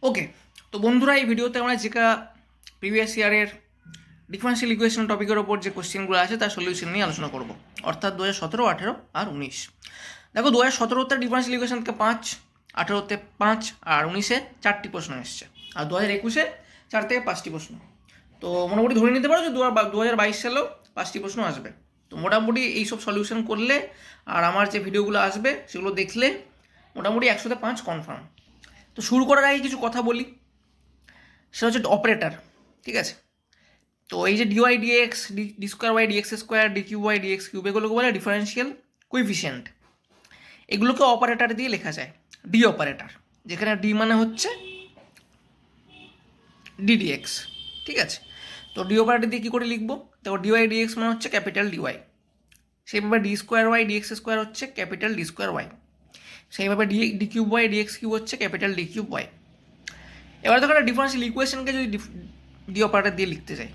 ওকে, তো বন্ধুরা এই ভিডিওতে আমরা যেটা প্রিভিয়াস ইয়ারের ডিফারেন্সিয়াল ইকুয়েশন টপিকের ওপর যে কোশ্চেনগুলো আছে তার সলিউশন নিয়ে আলোচনা করব, অর্থাৎ 2017, 18 আর 19। দেখো 2017তে ডিফারেন্সিয়াল ইকুয়েশন থেকে 5, 18তে 5 আর 19-এ 4টি প্রশ্ন এসছে, আর 2021-এ 4 থেকে 5টি প্রশ্ন। তো মোটামুটি ধরে নিতে পারো যে 2022 সালেও 5টি প্রশ্ন আসবে। তো মোটামুটি এইসব সলিউশন করলে আর আমার যে ভিডিওগুলো আসবে সেগুলো দেখলে মোটামুটি 100-তে 5 কনফার্ম। তো শুরু করার আগে কিছু কথা বলি, সেটা হচ্ছে অপারেটার। ঠিক আছে, তো এই যে D Y D X, D square Y D X square, D cube Y D X cube, এগুলোকে বলে ডিফারেন্সিয়াল কোএফিসিয়েন্ট। এগুলোকে অপারেটার দিয়ে লেখা যায়, ডি অপারেটার, যেখানে ডি মানে হচ্ছে ডিডিএক্স। ঠিক আছে, তো ডি অপারেটার দিয়ে কী করে লিখবো? দেখো ডিওয়াই ডিএক্স মানে হচ্ছে ক্যাপিটাল ডিওয়াই, সেইভাবে D square Y D X square হচ্ছে ক্যাপিটাল ডি স্কোয়ার ওয়াই, সেইভাবে D cube Y D X cube হচ্ছে ক্যাপিটাল ডি কিউব ওয়াই। এবার দেখো একটা ডিফারেন্সিয়াল ইকুয়েশনকে যদি ডি অপারেটর দিয়ে লিখতে চাই,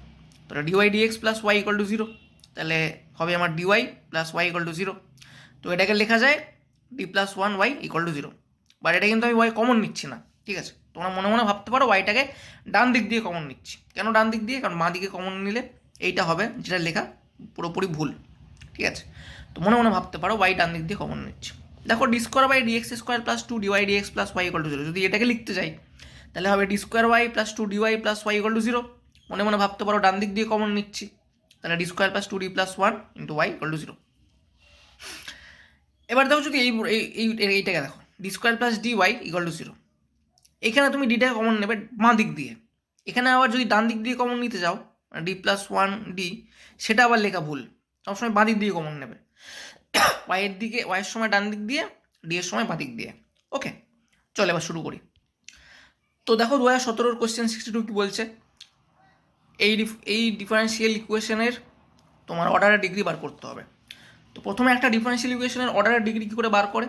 তো D Y dx plus Y equal to 0, তাহলে হবে আমার D Y plus Y equal to 0। তো এটাকে লেখা যায় D plus 1 Y equal to 0। But এটা কিন্তু আমি ওয়াই কমন নিচ্ছি না। ঠিক আছে, তোমরা মনে মনে ভাবতে পারো ওয়াইটাকে ডান দিক দিয়ে কমন নিচ্ছি। কেন ডান দিক দিয়ে? কারণ বাঁ দিকে কমন নিলে এইটা হবে, যেটা লেখা পুরোপুরি ভুল। ঠিক আছে, তো মনে মনে ভাবতে পারো ওয়াই ডান দিক দিয়ে কমন নিচ্ছি। দেখো D square by dx square plus 2 D Y dx plus Y equal to 0, যদি এটাকে লিখতে চাই তাহলে হবে D square Y plus 2 D Y plus Y equal to 0। মনে মনে ভাবতে পারো ডান দিক দিয়ে কমন নিচ্ছি, তাহলে D square plus 2 D plus 1 into Y equal to 0। এবার দেখো যদি এইটাকে দেখো, D square plus D Y equal to 0, এখানে তুমি ডিটাকে কমন নেবে বাঁ দিক দিয়ে। এখানে আবার যদি ডান দিক দিয়ে কমন নিতে যাও, ডি প্লাস 1 ডি, সেটা আবার লেখা ভুল। সবসময় বাঁ দিক দিয়ে কমন নেবে, ওয়াইয়ের দিকে, ওয়াইয়ের সময় ডান দিক দিয়ে, ডি এর সময় বাঁ দিক দিয়ে। ওকে, চলো এবার শুরু করি। তো দেখো 2017 কোশ্চেন 62 কি বলছে, এই ডিফারেন্সিয়াল ইকুয়েশনের তোমার অর্ডারের ডিগ্রি বার করতে হবে। তো প্রথমে একটা ডিফারেন্সিয়াল ইকুয়েশনের অর্ডারের ডিগ্রি কী করে বার করে?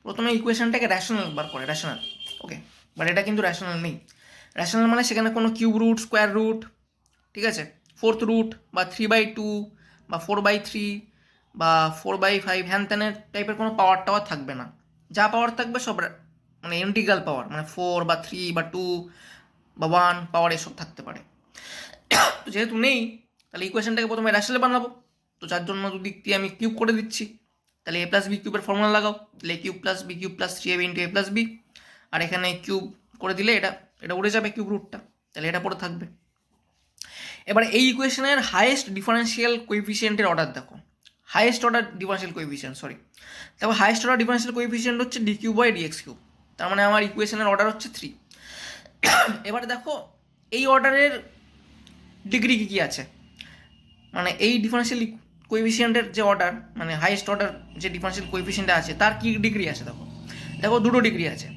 প্রথমে ইকুয়েশনটাকে র্যাশনাল বার করে, র্যাশনাল। ওকে, বাট এটা কিন্তু র্যাশনাল নেই। র্যাশনাল মানে সেখানে কোনো কিউব রুট, স্কোয়ার রুট, ঠিক আছে, ফোর্থ রুট বা 3/2 বা 4/3 বা 4/5 হ্যান ত্যানের টাইপের কোনো পাওয়ার টাওয়ার থাকবে না। যা পাওয়ার থাকবে সব মানে ইন্টিগ্রাল পাওয়ার, মানে 4 বা 3 বা 2 বা 1 পাওয়ার এসব থাকতে পারে। তো যেহেতু নেই, তাহলে ইকুয়েশনটাকে প্রথমে র্যাশনাল বানাবো। তো যার জন্য দিক দিয়ে আমি কিউব করে দিচ্ছি, তাহলে এ প্লাস বি কিউবের ফর্মুলা লাগাও, তাহলে A cube plus B cube plus 3ab into A plus B. আর এখানে কিউব করে দিলে এটা উড়ে যাবে কিউব রুটটা, তাহলে এটা পড়ে থাকবে। এবার এই ইকুয়েশনের হাইয়েস্ট ডিফারেন্সিয়াল কোএফিসিয়েন্টের অর্ডার দেখো, highest order differential coefficient, sorry, দেখো হাইয়েস্ট অর্ডার ডিফারেন্সিয়াল কোএফিসিয়েন্ট হচ্ছে D cube by D X cube, তার মানে আমার ইকুয়েশনের অর্ডার হচ্ছে 3। এবারে দেখো এই অর্ডারের ডিগ্রি কী কী আছে, মানে এই ডিফারেন্সিয়াল কোএফিসিয়েন্টের যে অর্ডার, মানে হাইয়েস্ট অর্ডার যে ডিফারেন্সিয়াল কোএফিসিয়েন্ট আছে তার কী ডিগ্রি আছে দেখো। দেখো দুটো ডিগ্রি আছে,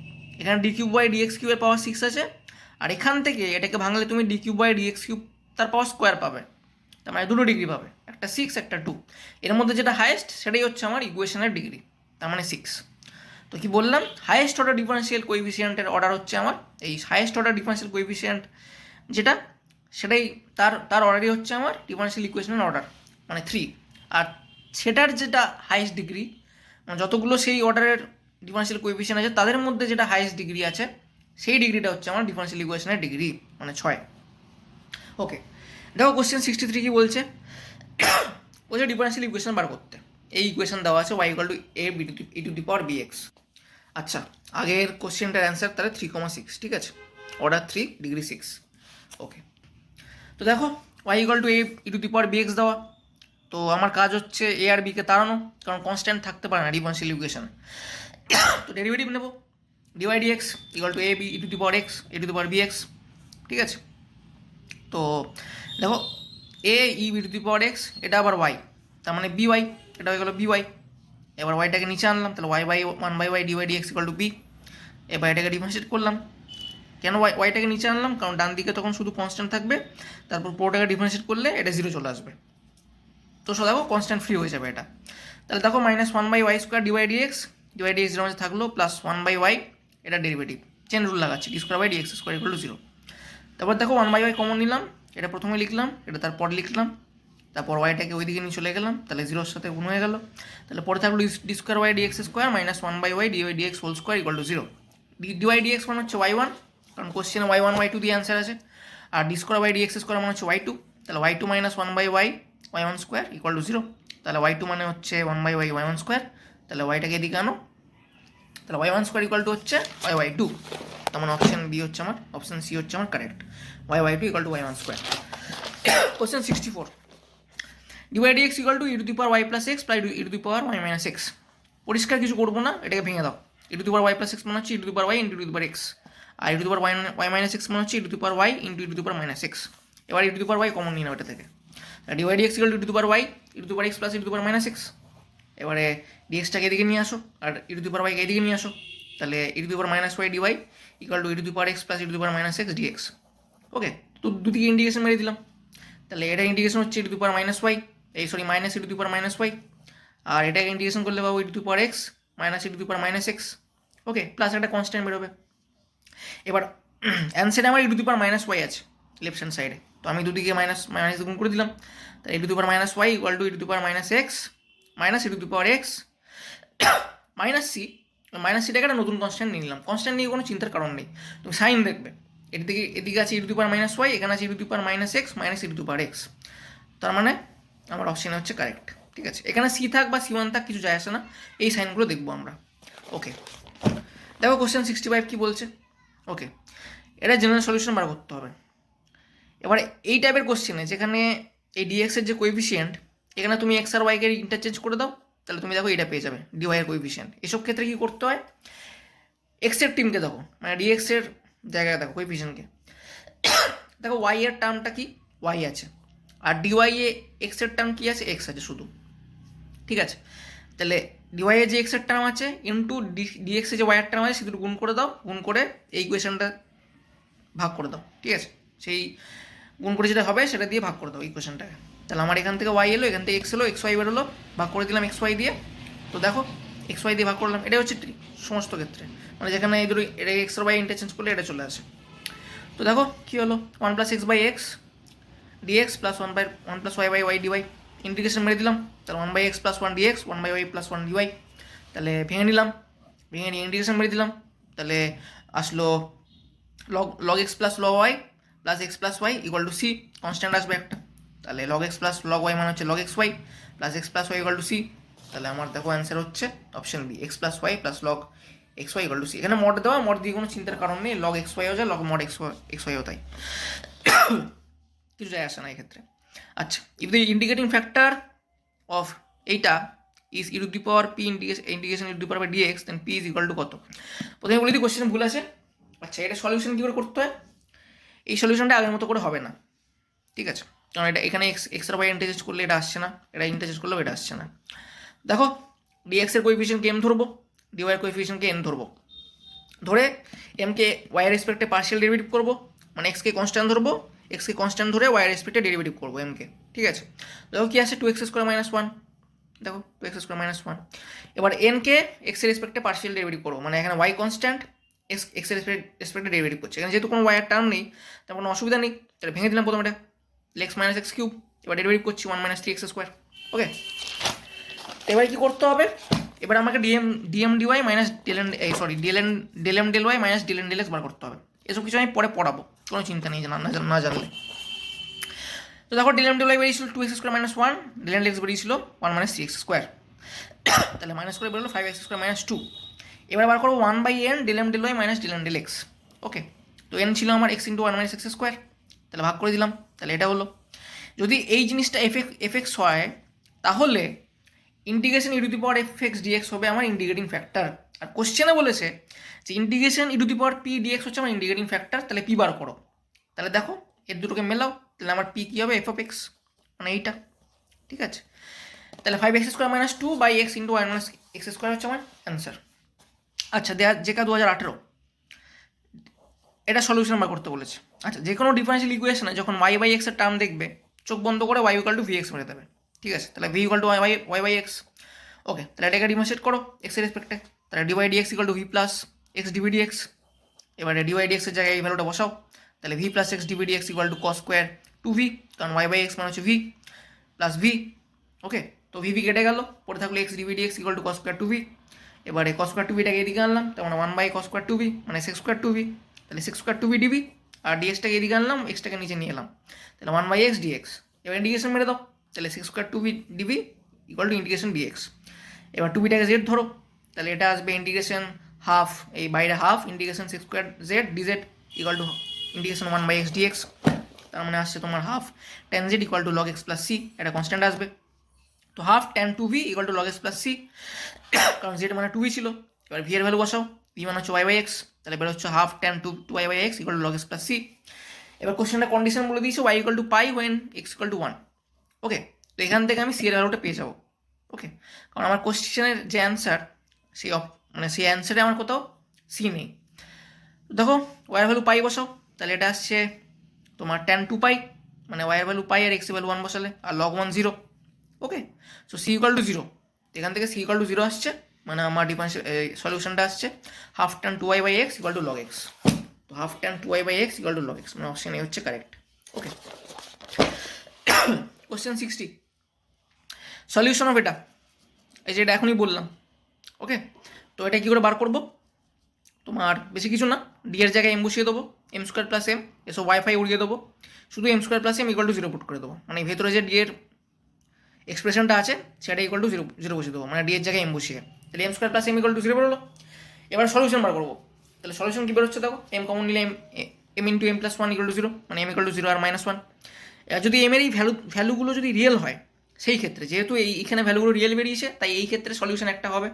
এখানে ডি কিউব বাই ডিএক্স কিউবের পাওয়ার 6 আছে, আর এখান থেকে এটাকে ভাঙলে তুমি D cube by D X cube তার পাওয়ার স্কোয়ার পাবে, তার মানে দুটো ডিগ্রি পাবে, একটা 6 একটা 2। এর মধ্যে যেটা হাইয়েস্ট সেটাই হচ্ছে আমার ইকুয়েশনের ডিগ্রি, তার মানে 6। তো কি বললাম, হাইয়েস্ট অর্ডার ডিফারেন্সিয়াল কোএফিসিয়েন্টের অর্ডার হচ্ছে আমার, এই হাইয়েস্ট অর্ডার ডিফারেন্সিয়াল কোএফিসিয়েন্ট যেটা, সেটাই তার অর্ডারই হচ্ছে আমার ডিফারেন্সিয়াল ইকুয়েশনের অর্ডার, মানে 3। আর সেটার যেটা হাইয়েস্ট ডিগ্রি, মানে যতগুলো সেই অর্ডারের ডিফারেন্সিয়াল কোএফিসিয়েন্ট আছে তাদের মধ্যে যেটা হাইয়েস্ট ডিগ্রি আছে সেই ডিগ্রিটা হচ্ছে আমার ডিফারেন্সিয়াল ইকুয়েশনের ডিগ্রি, মানে 6। ওকে, দেখো কোশ্চেন 63 কি বলছে, বলছে ডিফারেন্সিয়াল ইকুয়েশন বার করতে। এই ইকুয়েশন দেওয়া আছে y equal to a E to the power bx। আচ্ছা, আগের কোশ্চেনটার অ্যান্সার তাহলে 3,6, ঠিক আছে, অর্ডার 3 ডিগ্রি 6। ওকে, তো দেখো y equal to a E to the power bx দেওয়া, তো আমার কাজ হচ্ছে a আর b কে তাড়ানো, কারণ কনস্ট্যান্ট থাকতে পারে না ডিফারেন্সিয়াল ইকুয়েশন। তো ডেরিভেটিভ নেব, dy dx equal to a b e to the power x e to the power bx। ঠিক আছে, তো দেখো A e B to the power X, এটা আবার ওয়াই, তার মানে বি ওয়াই, এটা হয়ে গেলো বি ওয়াই। এবার ওয়াইটাকে নিচে আনলাম, তাহলে Y by 1/y dy dx equal to B. এবার এটাকে ডিফারেন্সিয়েট করলাম। কেন ওয়াইটাকে নিচে আনলাম? কারণ ডান দিকে তখন শুধু কনস্ট্যান্ট থাকবে, তারপর পুরোটাকে ডিফারেন্সিয়েট করলে এটা 0 চলে আসবে। তো দেখো কনস্ট্যান্ট ফ্রি হয়ে যাবে এটা। তাহলে দেখো -1/y স্কোয়ার ডিওয়াই ডিএক্স এর মধ্যে থাকলো প্লাস 1/y, এটা ডেরিভেটিভ চেন রুল লাগাচ্ছি, d square by dx square equal to 0। তারপর দেখো 1/y কমন নিলাম, এটা প্রথমে লিখলাম, এটা তারপর লিখলাম, তারপর ওয়াইটাকে ওই দিকে নিয়ে চলে গেলাম, তাহলে 0-র সাথে গুণ হয়ে গেল। তাহলে পরে থাকলো D square by dx square minus 1/y dy dx whole square equal to 0। Dy dx মানে হচ্ছে y1, কারণ কোশ্চেনে y1 y2 দিয়ে অ্যান্সার আছে। আর D square by dx square মানে হচ্ছে y2, তাহলে y2 minus 1/y y1 square equal to 0। তাহলে y2 মানে হচ্ছে 1/y y1 স্কোয়ার, তাহলে ওয়াইটাকে এদিকে আনো, তাহলে y1 স্কোয়ার ইকুয়াল টু হচ্ছে y2। তার মানে অপশন বি হচ্ছে আমার, অপশন সি হচ্ছে আমার correct, y2 equal to y1 square. Question 64, dy dx equal to e to the power y plus x plus e to the power y minus x. পরিষ্কার কিছু করবো না, এটাকে ভেঙে দাও। e to the power y plus x মানে হচ্ছে e to the power y into e to the power x, আর e to the power y minus x মানে হচ্ছে e to the power y into e to the power minus x. এবার e to the power y common নিয়ে নাও এটা থেকে, dy dx equal to e to the power y e to the power x plus e to the power minus x. এবারে ডিএক্সটাকে এদিকে নিয়ে আসো আর e to the power y কে এদিকে নিয়ে আসো, তাহলে e to the power minus y dy equal to e to the power x plus e to the power minus x dx। ওকে, তো দুদিকে ইন্টিগ্রেশন মেরে দিলাম, তাহলে এটা ইন্টিগ্রেশন হচ্ছে e to the power minus y, এই sorry minus e to the power minus y, আর এটাকে integration করলে পাবো e to the power x minus e to the power minus x. Okay, plus একটা কনস্ট্যান্ট বেরোবে। এবার অ্যান্সারে আমার e to the power minus y আছে left hand সাইডে, তো আমি দুদিকে মাইনাস মাইনাস গুণ করে দিলাম, তাহলে e to the power minus y equal to e to the power minus X minus e to the power X minus C. Minus সিটাকে একটা নতুন কনস্ট্যান্ট নিয়ে নিলাম, কনস্ট্যান্ট নিয়ে কোনো চিন্তার কারণ নেই, তুমি সাইন দেখবে এদিকে, এদিকে আছে e to the power minus y, এখানে আছে e to the power minus X minus e to the power x. তার মানে আমার অপশন হচ্ছে কারেক্ট। ঠিক আছে, এখানে সি থাক বা সি ওয়ান থাক কিছু যায় আসে না, এই সাইনগুলো দেখবো আমরা। ওকে, দেখো কোশ্চেন 65 কি বলছে। ওকে, এটা জেনারেল সলিউশন বার করতে হবে। এবারে এই টাইপের কোশ্চেনে যেখানে এই ডিএক্সের যে কোএফিসিয়েন্ট, এখানে তুমি এক্স আর ওয়াইকে ইন্টারচেঞ্জ করে দাও, তাহলে তুমি দেখো এটা পেয়ে যাবে ডিওয়াই এর কোএফিসিয়েন্ট। এসব ক্ষেত্রে কী করতে হয়, এক্সের টিমকে দেখো, মানে ডিএক্সের জায়গায় দেখো কোএফিসিয়েন্টকে, দেখো ওয়াই এর টার্মটা কি ওয়াই আছে, আর ডিওয়াই এ এক্সের টার্ম কি আছে এক্স আছে শুধু। ঠিক আছে, তাহলে ডিওয়াই এর যে এক্সের টার্ম আছে ইন্টু ডিএক্সের যে ওয়াইয়ের টার্ম আছে সে দুটো গুণ করে দাও, গুণ করে এই ইকুয়েশনটা ভাগ করে দাও। ঠিক আছে, সেই গুণ করে যেটা হবে সেটা দিয়ে ভাগ করে দাও ইকুয়েশনটাকে। তাহলে আমার এখান থেকে ওয়াই এলো, এখান থেকে এক্স এলো, এক্স ওয়াই বেরোলো, ভাগ করে দিলাম এক্স ওয়াই দিয়ে। তো দেখো এক্স ওয়াই দিয়ে ভাগ করলাম, এটাই হচ্ছে সমস্ত ক্ষেত্রে, মানে যেখানে এই দুটো এটা এক্স আর ওয়াই ইন্টারচেঞ্জ করলে এটা চলে আসে। তো দেখো কী হলো, 1 plus x by x dx plus 1 plus y by y dy. Integration মেরে দিলাম, তাহলে 1 by x plus 1 dx 1 by y plus 1 dy. তাহলে ভেঙে নিলাম, ভেঙে নিয়ে ইন্টিগ্রেশন মেরে দিলাম, তাহলে আসলো log x plus log y plus x plus Y equal to C, constant আসবে একটা। তাহলে log x plus log y মানে হচ্ছে log x y plus x plus Y equal to C. তাহলে আমার দেখো অ্যান্সার হচ্ছে option B, x plus y plus log x y equal to C. এখানে মড দেওয়া, মড দিয়ে কোনো চিন্তার কারণ নেই, লগ এক্স ওয়াইও যায়, লগ মড এক্স ওয়াইও তাই, কিছু যায় আসে না এক্ষেত্রে। আচ্ছা, if the indicating factor of এইটা is e to the power P integration e to the power by dx, then P is equal to কত। প্রথমে বলে দিই কোশ্চেন ভুল আছে। আচ্ছা, এটা সলিউশন কী করে করতে হয়, এই সলিউশনটা আগের মতো করে হবে না। ঠিক আছে, কারণ এটা এখানে এক্স আর ওয়াই ইন্টারচেঞ্জ করলে এটা আসছে না, এটা ইন্টারচেঞ্জ করলেও এটা আসছে না। দেখো ডিএক্স এর কোএফিসিয়েন্টকে এম ধরবো, ডিওয়াই এর কোএফিসিয়েন্টকে এন ধরবো, ধরে এমকে ওয়াইয়ের রেসপেক্টে পার্শিয়াল ডেরিভেটিভ করবো, মানে এক্সকে কনস্ট্যান্ট ধরবো, এক্সকে কনস্ট্যান্ট ধরে ওয়াইয়ের রেসপেক্টে ডেরিভেটিভ করবো এমকে। ঠিক আছে, দেখো কি আছে 2x স্কোয়ার মাইনাস 1, দেখো 2x স্কোয়ার মাইনাস 1। এবার এনকে এক্সের রেসপেক্টে পার্শিয়াল ডেরিভেটিভ করবো, মানে এখানে ওয়াই কনস্ট্যান্ট, এক্সের রেসপেক্টে ডেরিভেটিভ করছে, এখানে যেহেতু কোনো ওয়াইয়ের টার্ম নেই তেমন কোনো অসুবিধা নেই। তাহলে ভেঙে দিলাম প্রথমে এটা, এক্স মাইনাস এক্স কিউব, এবার ডেরিভেটিভ করছি 1 মাইনাস 3x স্কোয়ার। ওকে, এবার কী করতে হবে, এবার আমাকে dm dy minus del M del Y minus del N del X বার করতে হবে। এসব কিছু আমি পরে পড়াবো, কোনো চিন্তা নেই না জানলে। তো দেখো ডেল এম ডেল ওয়াই বেরিয়েছিল 2x square minus 1, del N del x বেরিয়েছিল 1 মাইনাস 3x স্কোয়ার, তাহলে মাইনাস করে বেরোলো 5x স্কোয়ার মাইনাস 2। এবার বার করবো 1 by N del M del Y minus del N del X. Okay, তো এন ছিল আমার X into 1 minus x square, তাহলে ভাগ করে দিলাম, তাহলে এটা হলো। যদি এই জিনিসটা এফ এক্স হয় তাহলে integration e to the power f x dx হবে আমার ইন্ডিকেটিং ফ্যাক্টর। আর কোশ্চেনে বলেছে যে integration e to the power p dx হচ্ছে আমার ইন্ডিকেটিং ফ্যাক্টর, তাহলে পি বার করো। তাহলে দেখো এর দুটোকে মেলাও, তাহলে আমার পি কী হবে এফ অফ এক্স, মানে এইটা। ঠিক আছে, তাহলে 5x square minus 2 by x into 1 minus x square হচ্ছে আমার অ্যান্সার। আচ্ছা, জেকা 2018 এটা সলিউশন বার করতে বলেছে। আচ্ছা, যে কোনো ডিফারেন্সিয়াল ইকুয়েশনে যখন ওয়াই বাই এক্সের টার্ম দেখবে চোখ বন্ধ করে Y equal to V X মেরে দেবে। ঠিক আছে, তাহলে V equal to Y by X. Okay, তাহলে এটাকে ডিমনস্ট্রেট করো এক্সের রেসপেক্টে, তাহলে dy dx equal to V plus X dv dx. এবারে ডিওয়াই ডিএক্সের জায়গায় এই ভ্যালুটা বসাও, তাহলে V plus X dv dx equal to cos square 2v, কারণ ওয়াই বাই এক্স মানে হচ্ছে ভি প্লাস ভি। ওকে, তো ভি কেটে গেল, পরে থাকলো x dv dx equal to cos square 2v। এবারে কস স্কোয়ার 2vটাকে এদিকে আনলাম, তার মানে 1 বাই কস স্কোয়ার 2v মানে সেক্স স্কোয়ার 2v, তাহলে sec square two B dv, আর ডিএক্সটাকে এদিকে আনলাম, এক্সটাকে নিচে নিয়ে এলাম, তাহলে 1/x ডিএক্স। এবার ইন্টিগ্রেশন মেরে দাও, তাহলে sec square two B db equal to integration dx. এবার টু বিটাকে জেড ধরো, তাহলে এটা আসবে ইন্টিগ্রেশন হাফ, এই বাইরে half integration sec square z dz equal to integration 1/x dx. তার মানে আসছে তোমার half tan z equal to log x plus C, এটা কনস্ট্যান্ট আসবে। তো half tan two v equal to log x plus C, কারণ z মানে two v ছিল। এবার ভি এর ভ্যালু বসাও, ভি মানে হচ্ছে y/x, তাহলে বের হচ্ছে half tan two y/x equal to log x plus C. এবার কোশ্চেনটা কন্ডিশন বলে দিয়েছে y equal to pi when x equal to 1। Okay, তো এখান থেকে আমি সি এর ভ্যালুটা পেয়ে যাবো। ওকে, কারণ আমার কোশ্চেনের যে অ্যান্সার সেই মানে সেই অ্যান্সারে আমার কোথাও সি নেই। দেখো ওয়ার ভ্যালু পাই বসাও, তাহলে এটা আসছে তোমার টেন টু পাই, মানে ওয়ার ভ্যালু পাই আর এক্স ভ্যালু 1 বসালে, আর log 1 0। Okay, so C equal to 0, এখান থেকে সি ইকুয়াল টু 0 আসছে, মানে আমার ডিফারেন্সিয়াল সলিউশনটা আসছে half tan two y/x equal to log x. তো half tan two y/x equal to log X, মানে অপশন এ হচ্ছে correct. Okay, question 60, solution of এটা, এই যে এটা এখনই বললাম। ওকে, তো এটা কী করে বার করবো, তোমার বেশি কিছু না, ডি এর জায়গায় এম বসিয়ে দেবো, এম স্কোয়ার প্লাস এম, এসব ওয়াইফাই উড়িয়ে দেবো, শুধু m square plus m equal to 0 put করে দেবো, মানে ভেতরে যে ডি এর এক্সপ্রেশনটা আছে সেটা ইকুয়াল টু 0 বসিয়ে দেবো, মানে ডি এর জায়গায় এম বসিয়ে, তাহলে M square plus m equal to 0 বেরোলো। এবার সলিউশন বার করবো, তাহলে সলিউশন কী বেরোচ্ছে দেখো, এম কমন নিলে m into m plus 1 equal to 0, মানে এম ইকুয়াল টু 0 আর -1। এবার যদি এম এর এই ভ্যালুগুলো যদি রিয়েল হয়, সেই ক্ষেত্রে যেহেতু এইখানে ভ্যালুগুলো রিয়েল বেরিয়েছে, তাই এই ক্ষেত্রে সলিউশন একটা হবে।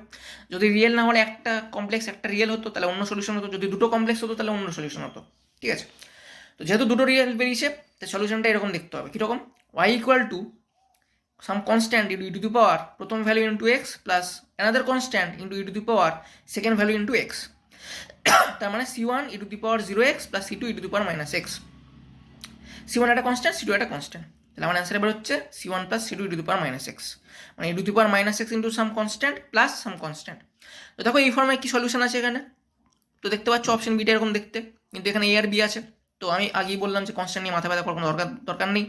যদি রিয়েল না হলে একটা কমপ্লেক্স একটা রিয়েল হতো, তাহলে অন্য সলিউশন হতো, যদি দুটো কমপ্লেক্স হতো তাহলে অন্য সলিউশন হতো। ঠিক আছে, তো যেহেতু দুটো রিয়েল বেরিয়েছে, তাই সলিউশনটা এরকম দেখতে হবে, কীরকম, Y equal to some constant into E to the power প্রথম value into X plus another constant into E to the power second value into X. তার মানে C1 E to the power 0x plus C2 e to the power -x। C1 একটা constant, C2 একটা constant, তাহলে আমার answer এবার হচ্ছে C1 plus C2 e to the power -x, মানে e to the power -x into some constant plus some constant. তো দেখো এই ফর্মে কি সলিউশন আছে এখানে, তো দেখতে পাচ্ছ অপশন বিটা এরকম দেখতে, কিন্তু এখানে এ আর বি আছে। তো আমি আগেই বললাম যে কনস্ট্যান্ট নিয়ে মাথা ব্যথা করার কোনো দরকার নেই।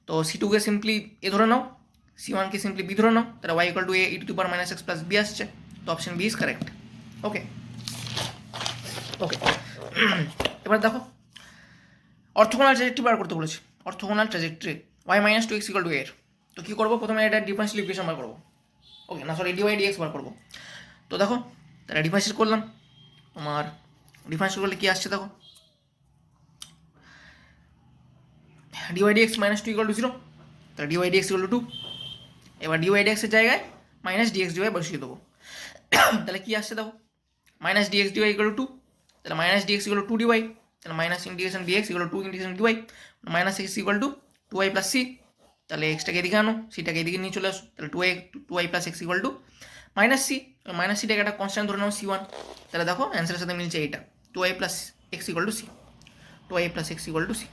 তো C2কে সিম্পলি এ ধরে নাও, C1কে সিম্পলি বি ধরে নাও, তাহলে y equal to A e to the power -x plus B আসছে, তো option B is correct. Okay okay, এবার দেখো অর্থোগোনাল ট্র্যাজেক্টরি বার করতে বলেছে, orthogonal trajectory y-2x equal to এর। তো কী করবো, প্রথমে এটা ডিফারেন্সিয়াল ইকুয়েশন বার করবো। ওকে, না সরি ডিওয়াই ডিএক্স বার করবো। তো দেখো তাহলে ডিফারেন্সিয়েট করলাম, তোমার ডিফারেন্সিয়েট করলে কী আসছে দেখো, ডিওয়াই ডিএক্স -2 ইকুয়াল টু 0, তাহলে ডিওয়াই ডিএক্স ইকুয়াল টু 2। এবার ডিওয়াই ডিএক্সের জায়গায় -dx dy বসিয়ে দেবো, তাহলে কী আসছে দেখো, -dx dy ইকুয়াল টু 2, তাহলে -dx ইকুয়াল টু 2 dy, তাহলে minus integration dx equal to 2 integration dy, -x equal to 2y plus C, তাহলে এক্সটাকে এদিকে আনো, সিটাকে এদিকে নিয়ে চলে আসো, তাহলে 2y plus x equal two -c, -cটাকে একটা কনস্ট্যান্ট ধরে নাও C1, তাহলে দেখো অ্যান্সারের সাথে মিলছে এইটা 2y plus x equal to C, 2y plus x equal to C.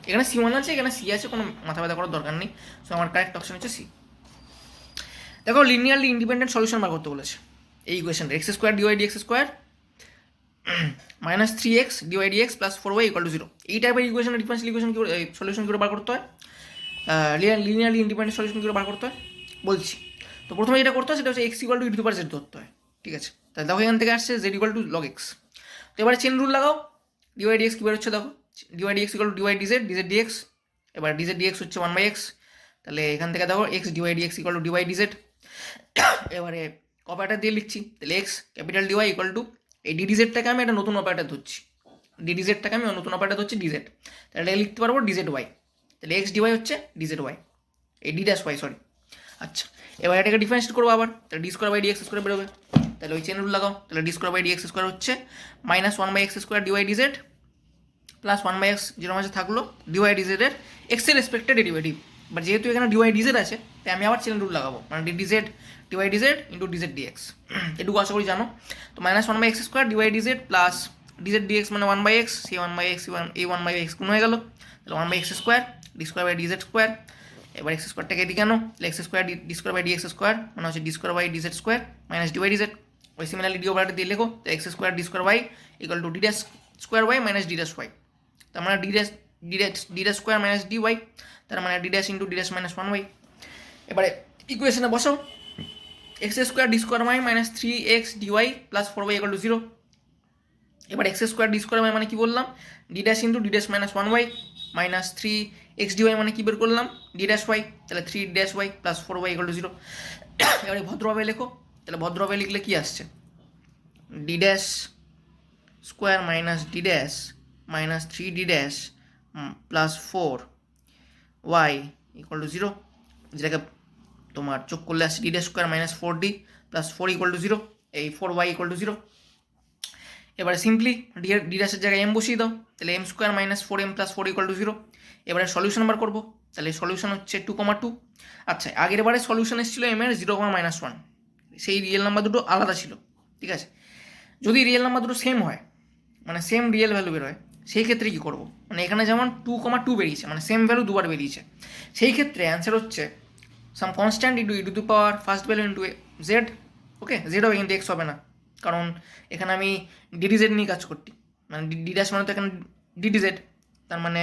এখানে C1 আছে, এখানে সি আছে, কোনো মাথা ব্যথা করার দরকার নেই। সো আমার কারেক্ট অপশন হচ্ছে সি। দেখো লিনিয়ারলি ইন্ডিপেন্ডেন্ট সলিউশন বার করতে বলেছে এই ইকুয়েশনটা, X square dy dx square -3x dy dx plus 4y equal to 0। এই টাইপের ইকুয়েশনের ডিফারেন্সিয়াল ইকুয়েশন কী সলিউশন কী করে বার করতে হয়, লিনিয়ারলি ইন্ডিপেন্ডেন্ট সলিউশন কী করে বার করতে হয় বলছি। তো প্রথমে যেটা করতে হয় সেটা হচ্ছে x equal to E to the power z ধরতে হয়। ঠিক আছে, তাহলে দেখো এখান থেকে আসছে z equal to log x. তো এবারে চেন রুল লাগাও, ডিওয়াই ডিএক্স কী বেরোচ্ছে দেখো, dy dx equal to dy dz, dz dx, এবার ডিজেড ডিএক্স হচ্ছে 1/x, তাহলে এখান থেকে দেখো x dy dx equal to dy dz. এবারে অপারেটার দিয়ে লিখছি, তাহলে x capital dy equal two এই ডিজেডটাকে আমি একটা নতুন অপারেটার ধরছি, ডিজেডটাকে আমি নতুন অপারেটার ধরছি ডিজেড, তাহলে লিখতে পারবো ডিজেড ওয়াই, তাহলে এক্স ডিওয়াই হচ্ছে ডিজেড ওয়াই, এই ডি ড্যাশ ওয়াই সরি। আচ্ছা, এবার এটাকে ডিফারেন্সিয়েট করবো আবার, তাহলে D square by dx square বেরোবে, তাহলে ওই চেন রুল লাগাও, তাহলে D square by dx square হচ্ছে -1/x square dy DZ plus 1/x যেরকম মাঝে থাকলো ডিওয়াই ডিজেডের এক্সের রেসপেক্টে ডেরিভেটিভ। বাট যেহেতু এখানে ডিওয়াই ডিজেড আছে, তাই আমি আবার চেন রুল লাগাবো, মানে dz dy DZ into DZ dx, এটুকু আশা করি জানো। তো -1/x square dy DZ plus dz dx মানে 1/x, সেই 1/x এই 1/x গুণ হয়ে গেল, তাহলে 1/x square D square by DZ square. এবার এক্স স্কোয়ারটাকে এদিকে আনো, x square D square by dx square মানে হচ্ছে d square by DZ square minus dy dz. ওই সিমিলারলি ডি ওভারটা দিয়ে লেখো, তো x square D square y equal to d dash square y minus d dash y, তার মানে d dash square minus d y, তার মানে d dash into d dash minus 1y। এবারে ইকুয়েশনে বসাও, x square D square y minus 3x dy plus 4y equal to 0, এবার x square D square মানে কি বললাম, d dash into d dash minus one y minus three x d y মানে কি বের করলাম, ডি ড্যাশ ওয়াই, তাহলে three dash y plus four Y equal to zero. এবারে ভদ্রভাবে লেখো, তাহলে ভদ্রভাবে লিখলে কি আসছে, D dash square minus d dash minus three D dash plus four Y equal to zero, যেটাকে তোমার যোগ করলে আসছে D dash square minus four D plus four equal to zero, এই four Y equal to zero. এবারে simply D ড্যাশের জায়গায় M বসিয়ে দাও, তাহলে M square minus four M plus four equal to zero. এবারে সলিউশন বার করবো, তাহলে সলিউশন হচ্ছে 2,2। আচ্ছা, আগের বারে সলিউশন এসেছিল এম এর 0,-1, সেই রিয়েল নাম্বার দুটো আলাদা ছিল, ঠিক আছে। যদি রিয়েল নাম্বার দুটো সেম হয়, মানে সেম রিয়েল ভ্যালু বেরোয়, সেই ক্ষেত্রে কী করবো, মানে এখানে যেমন 2,2 বেরিয়েছে, মানে সেম ভ্যালু দুবার বেরিয়েছে, সেই ক্ষেত্রে অ্যান্সার হচ্ছে some constant into E to the power first value into Z. Okay, Z হবে কিন্তু এক্স হবে না, কারণ এখানে আমি ডিডিজেড নিয়ে কাজ করছি, মানে ডি ড্যাশ মানে তো এখানে ডিডিজেড, তার মানে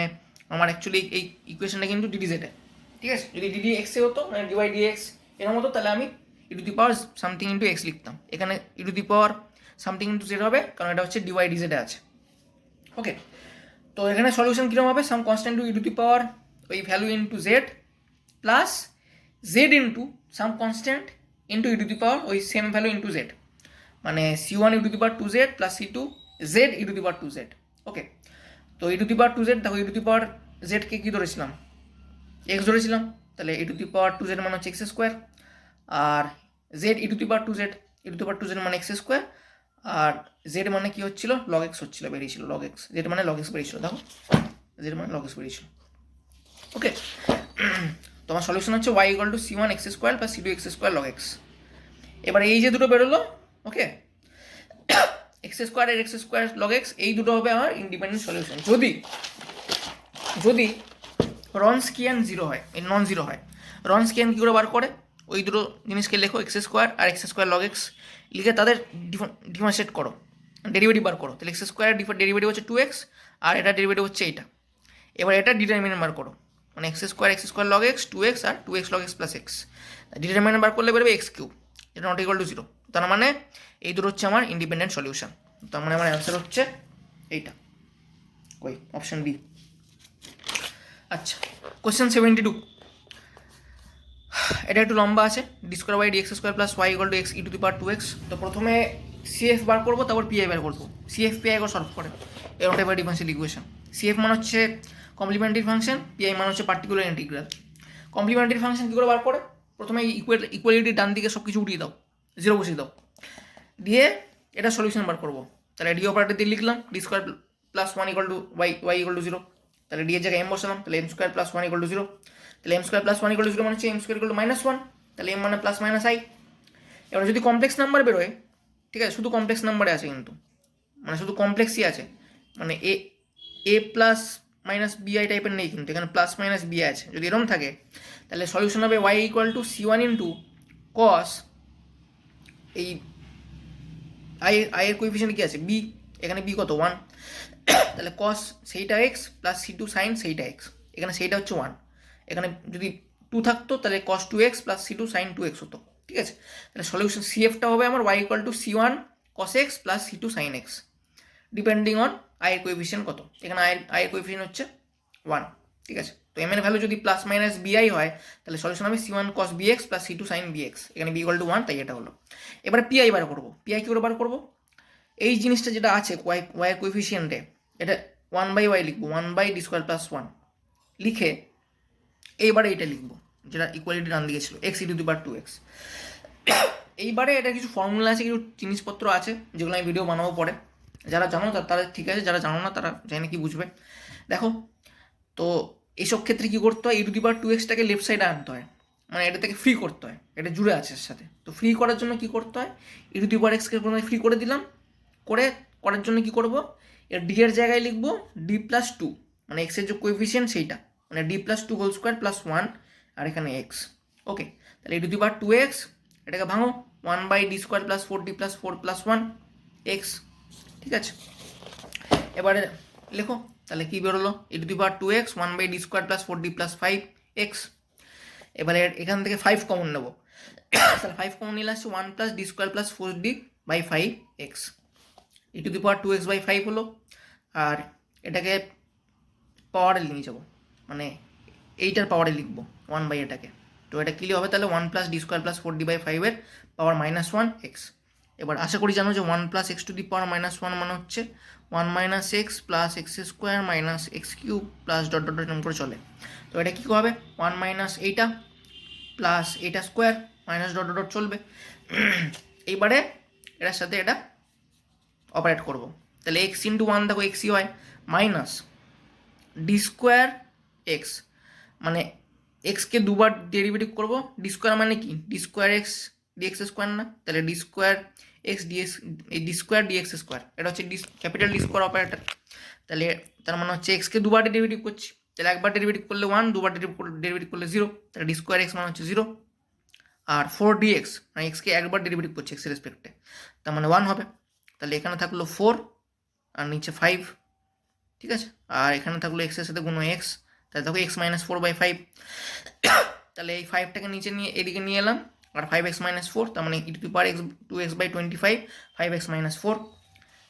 আমার অ্যাকচুয়ালি এই ইকুয়েশনটা কিন্তু ডিডিজেডে, ঠিক আছে। যদি ডিডি এক্সে হতো মানে ডিওয়াই ডি এক্স এরকম হতো, তাহলে আমি E to the power something into X লিখতাম, এখানে E to the power something into Z হবে, কারণ এটা হচ্ছে ডিওয়াই ডিজেডে আছে। ওকে, তো এখানে সলিউশন কীরকম হবে, some constant to E to the power ওই value into Z plus Z into some constant into E to the power ওই সেম ভ্যালু ইন্টু জেড, মানে C1 E to the power two Z plus C2 Z E to the power two Z. Okay, তো E to the power two Z, দেখো E to the পাওয়ার জেডকে কী ধরেছিলাম, X ধরেছিলাম, তাহলে E to the power two Z মানে হচ্ছে X square, আর Z E to the power two Z, E to the power two Z মানে X square, আর Z মানে কি হচ্ছিল, লগ এক্স হচ্ছিল, বেরিয়েছিল লগ এক্স, জেড মানে লগ এক্স বেরিয়েছিল, দেখো জেড মানে লগ এক্স বেরিয়েছিল। ওকে, তোমার সলিউশন হচ্ছে y equal to C1 x square plus C2 x square log x. এবার এই যে দুটো বেরোলো, ওকে, এক্স স্কোয়ার আর এক্স স্কোয়ার লগ এক্স, এই দুটো হবে আমার ইন্ডিপেন্ডেন্ট সলিউশন। যদি যদি রনস্কিয়ান জিরো হয়, নন জিরো হয়, রনস্কিয়ান কী করে বার করে, ওই দুটো জিনিসকে লেখো, এক্স স্কোয়ার আর এক্স স্কোয়ার লগ এক্স, লিখে তাদের ডিফারেন্সিয়েট করো, ডেরিভেটিভ বার করো, তাহলে এক্স স্কোয়ারের ডেরিভেটিভ হচ্ছে 2x আর এটা ডেরিভেটিভ হচ্ছে এইটা। এবার এটা ডিটারমিনেন্ট বার করো, মানে X square log X 2x আর 2x log x plus X, determinant বার করলে বেরোবে এক্স কিউব, এটা নট ইকুয়াল টু জিরো। তার মানে এই দুটো হচ্ছে আমার ইন্ডিপেন্ডেন্ট সলিউশন, তার মানে আমার অ্যান্সার হচ্ছে এইটা, ওই অপশন বি। আচ্ছা, কোয়েশ্চেন 72, এটা একটু লম্বা আছে, d square by d x square plus Y equal to x e to the power 2x। তো প্রথমে সিএফ বার করবো, তারপর পিআই বার করবো, সিএফ পিআই করে সলভ করে এরকম টাইপের ডিফারেন্সিয়াল ইকুয়েশন। সিএফ মানে হচ্ছে কমপ্লিমেন্টারি ফাংশন, পিআই মানে হচ্ছে পার্টিকুলার ইন্টিগ্রাল। কমপ্লিমেন্টারি ফাংশন কী করে বার করে, প্রথমে ইকুয়ালিটির ডান দিকে সব কিছু উঠিয়ে দাও, জিরো বসিয়ে দাও, দিয়ে এটা সলিউশন বার করবো, তাহলে ডি অপারেটর দিয়ে লিখলাম D square plus one equal to Y equal to zero, তাহলে ডি এর জায়গায় এম বসালাম, তাহলে M square plus one equal to zero, তাহলে M square plus one equal to zero মানে হচ্ছে এম স্কোয়ার ইকুয়াল টু -1, তাহলে এম মানে প্লাস মাইনাস আই। এবার যদি কমপ্লেক্স নাম্বার বেরোয়, ঠিক আছে, শুধু কমপ্লেক্স নাম্বারে আছে কিন্তু, মানে শুধু কমপ্লেক্সই আছে, মানে এ প্লাস মাইনাস বিআই টাইপের নেই কিন্তু, এখানে প্লাস মাইনাস বিআই আছে। যদি এরকম থাকে তাহলে সলিউশন হবে y equal to C1 into cos, এই আই এর কোএফিসিয়েন্ট কি আছে বি, এখানে বি কত 1, তাহলে কস সেইটা এক্স প্লাস C2 সাইন সেইটা এক্স, এখানে সেইটা হচ্ছে 1, এখানে যদি 2 থাকতো তাহলে cos 2x plus C2 sign 2x হতো, ঠিক আছে। তাহলে সলিউশন সিএফটা হবে আমার y equal to C1 cos x plus C2 sine x, depending on আয়ের কোএফিসিয়েন্ট কত, এখানে আয়ের কোএফিসিয়েন্ট হচ্ছে 1, ঠিক আছে। তো এম এর ভ্যালু যদি প্লাস মাইনাস বিআই হয়, তাহলে সলিউশন হবে C1 cos bx plus C2 sine bx, এখানে বি ইকুয়াল টু 1, তাই এটা হলো। এবারে পিআই বার করবো, পিআই কী করে বার করবো, এই জিনিসটা যেটা আছে ওয়াইয়ের কোএফিসিয়েন্টে, এটা 1/y লিখবো, 1/d স্কোয়ার প্লাস 1 লিখে এইবারে এইটা লিখবো যেটা ইকুয়ালিটি ডান দিকে ছিল, x e to the power 2x। এইবারে এটা কিছু ফর্মুলা আছে, কিছু জিনিসপত্র আছে যেগুলো আমি ভিডিও বানাবো পরে, যারা জানো তারা ঠিক আছে, যারা জানো না তারা জানি কি বুঝবে। দেখো, তো এইসব ক্ষেত্রে কী করতে হয়, ই টু দি পাওয়ার 2xটাকে লেফট সাইডে আনতে হয়, মানে এটা থেকে ফ্রি করতে হয়, এটা জুড়ে আছে এর সাথে। তো ফ্রি করার জন্য কী করতে হয়, ই টু দি পাওয়ার এক্সকে ফ্রি করে দিলাম, করার জন্য কী করবো, এর ডি এর জায়গায় লিখবো ডি প্লাস 2, মানে এক্সের যে কোএফিসিয়েন্ট সেইটা, মানে d plus 2 whole square plus 1 আর এখানে এক্স। ওকে, তাহলে E to the power 2x, এটাকে ভাঙো, 1/d square plus 4d plus 4 plus 1 X, ঠিক আছে। এবারে লেখো, তাহলে কী বেরোলো, E to the power 2x 1/d square plus 4d plus 5 X. এবারে এখান থেকে 5 কমন নেবো, তাহলে 5 কমন নিলে আসছে 1 plus d square plus 4d by 5 x, e⁻2x/5 হলো, আর এটাকে পাওয়ারে নিয়ে যাবো, মানে এইটার পাওয়ারে লিখবো 1/, এটাকে। তো এটা কী হবে তাহলে 1 + d² + 4d/5 এর পাওয়ার -1x। এবার আশা করি জানো যে 1 + x⁻⁻1 মানে হচ্ছে 1 - x + x² - x³ plus dot dot এরকম করে চলে। তো এটা কী হবে 1 - এইটা প্লাস এইটা স্কোয়ার মাইনাস ডট ডট চলবে। এইবারে এটার সাথে এটা অপারেট করবো, তাহলে x × 1 দেখো xই হয়, মাইনাস d² x, মানে এক্সকে দুবার ডেরিভেটিভ করবো, d² মানে কি d²x dx² না, তাহলে d²x dx, এই d² dx², এটা হচ্ছে ক্যাপিটাল D² অপারেটর। তাহলে তার মানে হচ্ছে এক্সকে দুবার ডেরিভেটিভ করছি, তাহলে একবার ডেরিভেটিভ করলে 1, দুবার ডেরিভেটিভ করলে 0, তাহলে d²x মানে হচ্ছে 0, আর 4dx মানে এক্সকে একবার ডেরিভেটিভ করছি এক্সের রেসপেক্টে, তার মানে 1 হবে। তাহলে এখানে থাকলো 4 আর নিচে 5, ঠিক আছে, আর এখানে থাকলো এক্সের সাথে গুণ এক্স, তাহলে দেখো x - 4/5, তাহলে এই 5টাকে নিচে নিয়ে এদিকে নিয়ে এলাম, আর 5x - 4, তার মানে e⁻2x/25 5x - 4।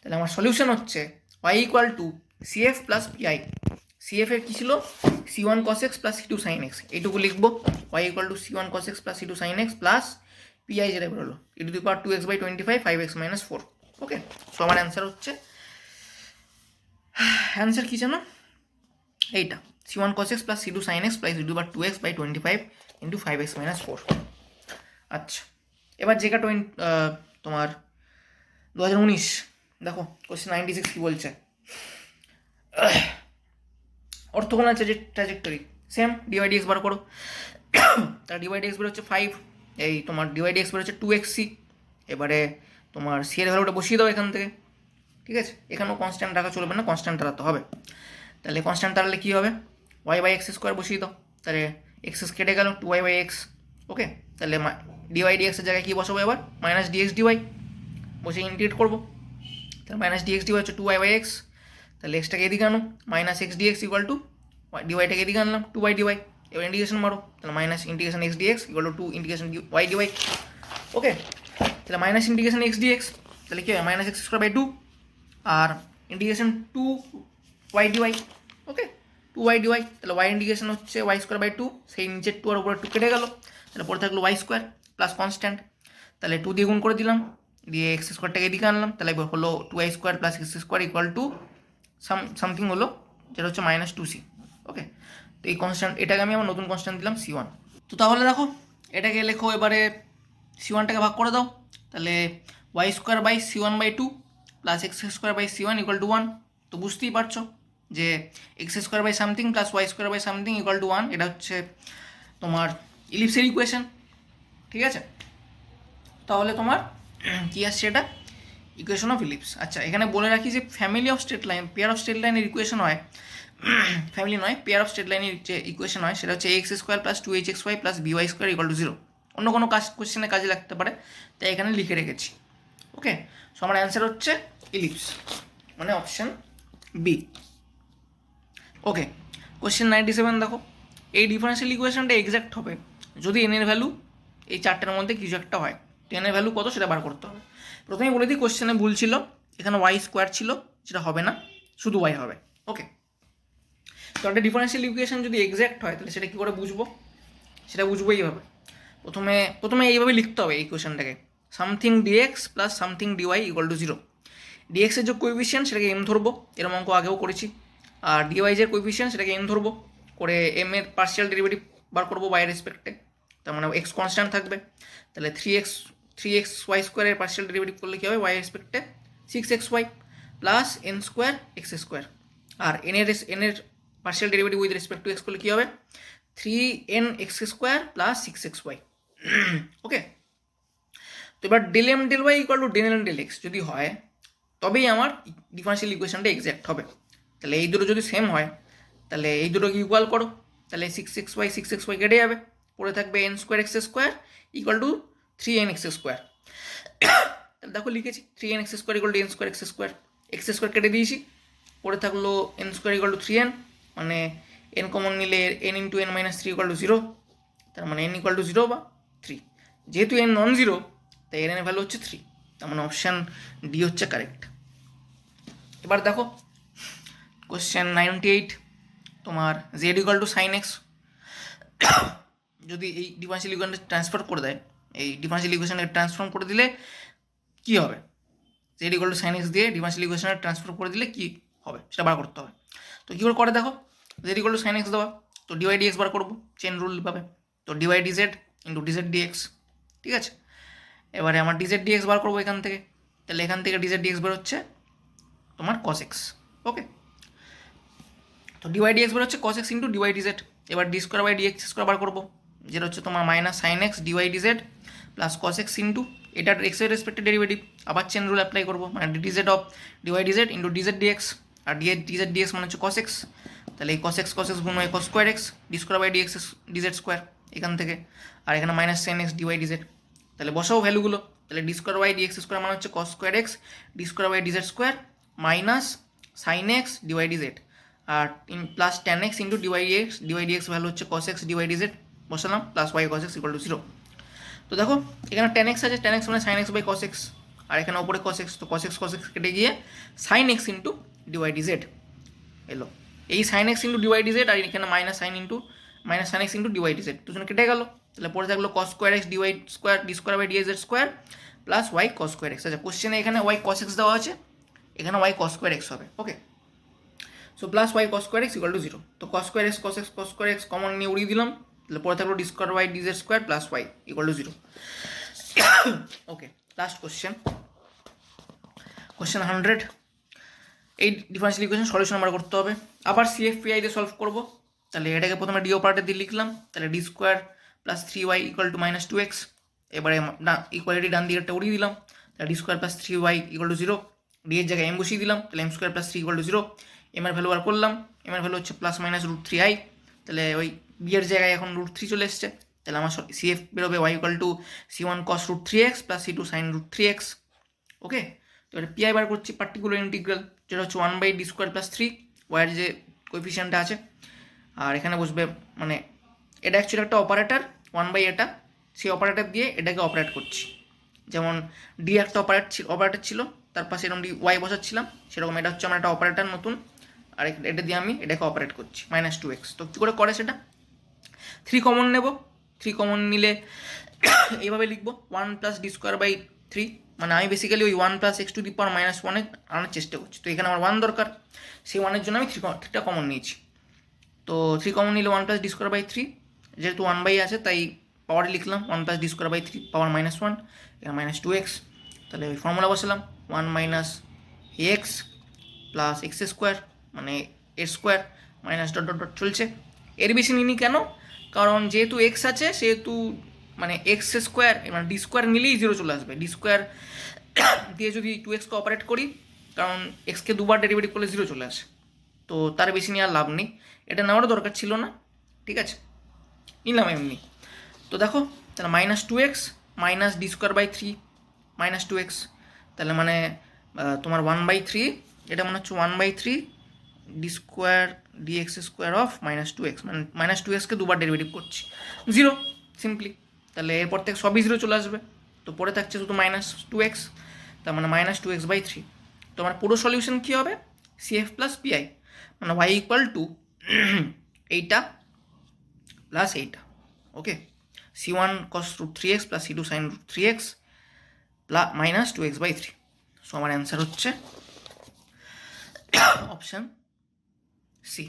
তাহলে আমার সলিউশন হচ্ছে y = CF + PI। CF এর কী ছিল C1 cos x + C2 sin x, এইটুকু লিখবো, y = C1 cos x + C2 sin x plus PI যেটা বেরোলো e⁻2x/25 5x - 4। ওকে, সো আমার অ্যান্সার হচ্ছে, অ্যান্সার কী জানো এইটা C1 cos x + C2 sin x + e⁻2x/25 × 5x - 4। আচ্ছা, এবার যেটা তোমার 2019 দেখো কোশ্চেন 96 কী বলছে, অর্থোগোনাল ট্র্যাজেক্টরি সেম dy/dx বার করো। তার dy/dx বের হচ্ছে 5, এই তোমার dy/dx বের হচ্ছে 2xc। এবারে তোমার c এর ভ্যালুটা বসিয়ে দাও এখান থেকে, ঠিক আছে, এখানেও কনস্ট্যান্ট রাখা চলবে না, কনস্ট্যান্ট রাখতে হবে। তাহলে কনস্ট্যান্ট তাহলে কী হবে y/x² বসিয়ে দাও, তাহলে x কেটে গেল 2y/x। ওকে, তাহলে dy/dx এর জায়গায় কী বসাবো এবার -dx/dy বসে ইন্টিগ্রেট করবো, তাহলে -dx/dy হচ্ছে 2y/x, তাহলে এক্সটাকে এদিকে আনো -x dx = dy-টাকে এদিকে আনলাম 2y/dy, এবার ইন্টিগ্রেশন মারো, তাহলে -x dx = 2 y/dy। ওকে, তাহলে -x dx তাহলে কী হয় -x²/2 আর (2y/dy). ওকে, 2y/dy, তাহলে y ইন্টিগ্রেশন হচ্ছে y²/2, সেই নিচের 2 আর উপরে 2 কেটে গেল, তাহলে পরে থাকলো y² প্লাস কনস্ট্যান্ট, তাহলে 2 দিয়ে গুণ করে দিলাম, দিয়ে x²টাকে এদিকে আনলাম, তাহলে হলো 2y² + x² = সামথিং হলো যেটা হচ্ছে -2c। ওকে, তো এই কনস্ট্যান্ট এটাকে আমি আমার নতুন কনস্ট্যান্ট দিলাম c1। তো তাহলে দেখো এটাকে লেখো, এবারে c1টাকে ভাগ করে দাও, তাহলে y²/c1/2 প্লাস x²/c1 = 1। তো বুঝতেই পারছো যে x²/something প্লাস y²/something = 1, এটা হচ্ছে তোমার ইলিপসের ইকুয়েশন, ঠিক আছে। তাহলে তোমার কী আসছে এটা ইকুয়েশন অফ ইলিপস। আচ্ছা, এখানে বলে রাখি যে family of straight line, pair of straight লাইনের ইকুয়েশন হয়, ফ্যামিলি নয় পেয়ার অফ স্ট্রেট লাইনের যে ইকুয়েশন হয় সেটা হচ্ছে ax² + 2hxy + by² = 0। অন্য কোনো কোশ্চেনে কাজে লাগতে পারে, তাই এখানে লিখে রেখেছি। ওকে, সো আমার অ্যান্সার হচ্ছে ইলিপস, মানে অপশান বি। ওকে, কোশ্চেন 97 দেখো, এই ডিফারেন্সিয়াল ইকুয়েশনটা এক্স্যাক্ট হবে যদি n এর ভ্যালু এই চারটের মধ্যে কিছু একটা হয়। তো n এর ভ্যালু কত সেটা বার করতে হবে। প্রথমেই বলে দিই কোশ্চেনে ভুল ছিল, এখানে y² ছিল, যেটা হবে না, শুধু y হবে। ওকে, তো একটা ডিফারেন্সিয়াল ইকুয়েশন যদি এক্স্যাক্ট হয় তাহলে সেটা কী করে বুঝবো, সেটা বুঝবো এইভাবে, প্রথমে এইভাবে লিখতে হবে এই কোয়েশনটাকে, something dx plus something dy = 0। dx এর যে কোএফিসিয়েন্ট সেটাকে m ধরবো, এরকম অঙ্ক আগেও করেছি, আর dy যে কোএফিসিয়েন্ট সেটাকে n ধরবো, করে m এর পার্শিয়াল ডেরিভেটিভ বার করবো y এর রেসপেক্টে, তার মানে x কনস্ট্যান্ট থাকবে, তাহলে 3xy² এর পার্শিয়াল ডেরিভেটিভ করলে কী হবে y এর রেসপেক্টে 6xy প্লাস n² x², আর n এর partial derivative with respect to x করলে কী হবে 3nx² প্লাস 6xy। ওকে, তো এবার ∂m∂y = ∂n∂x যদি হয় তবেই আমার ডিফারেন্সিয়াল ইকুয়েশনটা এক্স্যাক্ট হবে। তাহলে এই দুটো যদি সেম হয় তাহলে এই দুটোকে ইকুয়াল করো, তাহলে 6xy কেটে যাবে, পড়ে থাকবে n² x² = 3nx²। তাহলে দেখো লিখেছি 3nx² = n² x², x² কেটে দিয়েছি, পড়ে থাকলো n² = 3n, মানে n কমন নিলে n × n - 3 = 0, তার মানে n = 0 বা 3, যেহেতু n নন জিরো তাই n এর ভ্যালু হচ্ছে 3, তার মানে অপশান ডি হচ্ছে কারেক্ট। এবার দেখো কোশ্চেন 98, তোমার z equal to sine x যদি এই ডিফারেন্সিয়াল ইকুয়েশনটা ট্রান্সফার করে দেয়, এই ডিফারেন্সিয়াল ইকুয়েশনে ট্রান্সফর্ম করে দিলে কী হবে, z equal to sine x দিয়ে ডিফারেন্সিয়াল ইকুয়েশনে ট্রান্সফার করে দিলে কী হবে সেটা বার করতে হবে। তো কী করে দেখো, z equal to sine x দেওয়া, তো ডিওয়াই ডিএক্স বার করবো, চেন রুল পাবে, তো dy DZ into DZ dx, ঠিক আছে। এবারে আমার ডিজেড ডিএক্স বার করবো এখান থেকে, তাহলে এখান থেকে ডিজেড ডিএক্স বার হচ্ছে তোমার কস এক্স, ওকে। তো ডিওয়াই ডিএক্স বার হচ্ছে cos X into D Y D Z. এবার D square by dx square বার করবো, যেটা হচ্ছে তোমার minus sine x dy DZ plus cos X into এটার এক্সের রেসপেক্টে ডেরিভেটিভ, আবার চেন রুল অ্যাপ্লাই করবো, মানে D Z of D Y DZ into DZ D X, আর ডিজেড ডিএক্স মানে হচ্ছে কস এক্স, তাহলে এই কস এক্স গুণ হয় cos square x, d square by dx dz square এখান থেকে, আর এখানে minus sine x dy dz, তাহলে বসাও ভ্যালুগুলো, তাহলে D square by dx square মানে হচ্ছে cos square x d square by DZ square minus sine x dy DZ, আর plus tan x into dy dx value হচ্ছে কস এক্স ডিওয়াই ডিজেড বসালাম, plus Y cos x equal to 0। তো দেখো এখানে tan X আছে, tan X মানে sine X by cos X, আর এখানে ওপরে কস এক্স, তো কস এক্স কেটে গিয়ে sine X into D Y D Z এলো, এই sine X into D Y DZ, আর এখানে minus sine X into D Y D Z দুজনে কেটে গেল, তাহলে পরে থাকলো cos square X D Y square D square by D Z square plus Y cos square X. আচ্ছা কোশ্চেনে এখানে ওয়াই কস এক্স দেওয়া আছে, এখানে ওয়াই কস স্কোয়ার এক্স হবে, okay. So plus Y cos square X equal to 0, তো cos square X cos square X common নিয়ে উড়িয়ে দিলাম, তাহলে পরে থাকলো D square by DZ square plus Y equal to 0, okay. Last question 100, এই differential equation solution আমরা করতে হবে, আবার সিএফপিআই দিয়ে সলভ করবো, তাহলে এটাকে প্রথমে ডি অপারেটর দিয়ে লিখলাম, তাহলে D square plus 3y equal to minus 2x, এবারে ইকুয়ালিটি ডান দিকেরটা উড়িয়ে দিলাম, তাহলে D square plus 3y equal to 0, d এর জায়গায় এম বসিয়ে দিলাম, তাহলে M square plus 3 equal to 0, m এর ভ্যালু বার করলাম, এম এর ভ্যালু হচ্ছে প্লাস মাইনাস √3i, তাহলে ওই বি এর জায়গায় এখন √3 চলে এসছে, তাহলে আমার সিএফ বেরোবে y equal to c1 cos √3x plus c2 sin √3x, ওকে। তো এটা পিআই বার করছি, পার্টিকুলার ইন্টিগ্রাল, যেটা হচ্ছে 1 বাই ডি স্কোয়ার প্লাস 3, ওয়াইয়ের যে কোএফিসিয়েন্টটা আছে, আর এখানে বসবে মানে এটা অ্যাকচুয়ালি একটা অপারেটর 1 বাই এটা, সেই অপারেটর দিয়ে এটাকে অপারেট করছি, যেমন ডি একটা অপারেটর ছিল, তার পাশে এরকম ডি ওয়াই বসাচ্ছিলাম, সেরকম এটা হচ্ছে আমার একটা অপারেটর নতুন, আর এটা দিয়ে আমি এটাকে অপারেট করছি মাইনাস 2x। তো কী করে করে সেটা, 3 কমন নেব, 3 কমন নিলে এইভাবে লিখবো 1 প্লাস ডি স্কোয়ার বাই 3, মানে আমি বেসিক্যালি ওই 1 plus x two the power minus 1 আনার চেষ্টা করছি, তো এখানে আমার 1 দরকার, সেই 1-এর জন্য আমি 3টা কমন নিয়েছি, তো 3 কমন নিলে 1 প্লাস ডি স্কোয়ার বাই 3, যেহেতু 1 বাই আছে তাই পাওয়ারে লিখলাম 1 plus d square by 3 power minus 1, এখানে মাইনাস 2x, তাহলে ওই ফর্মুলা বসালাম 1 minus x plus x square মানে এর square minus dot dot dot চলছে, এর বেশি নিনি কেন, কারণ যেহেতু এক্স আছে সেহেতু মানে এক্স স্কোয়ার মানে ডি স্কোয়ার নিলেই 0 চলে আসবে, ডি স্কোয়ার দিয়ে যদি 2xকে অপারেট করি, কারণ এক্সকে দুবার ডেরিভেটিভ করলে 0 চলে আসে, তো তার বেশি নেওয়ার লাভ নেই, এটা নেওয়ারও দরকার ছিল না, ঠিক আছে, নিলাম এমনি। তো দেখো তাহলে minus 2x minus d square by 3 minus 2x, তাহলে মানে তোমার 1/3, এটা মনে হচ্ছে 1/3 d square dx square of minus 2x, মানে মাইনাস 2xকে দুবার ডেরিভেটিভ করছি 0 সিম্পলি, তাহলে এরপর থেকে সবই 0 চলে আসবে, তো পরে থাকছে শুধু মাইনাস 2x, তার মানে মাইনাস 2x/3, তো আমার পুরো সলিউশন কী হবে সিএফ প্লাস পিআই, মানে y ইকুয়াল টু এইটা প্লাস এইটা, ওকে, c1 cos √3x plus c2 sin √3x plus minus 2x/3, so আমার অ্যান্সার হচ্ছে অপশান সি।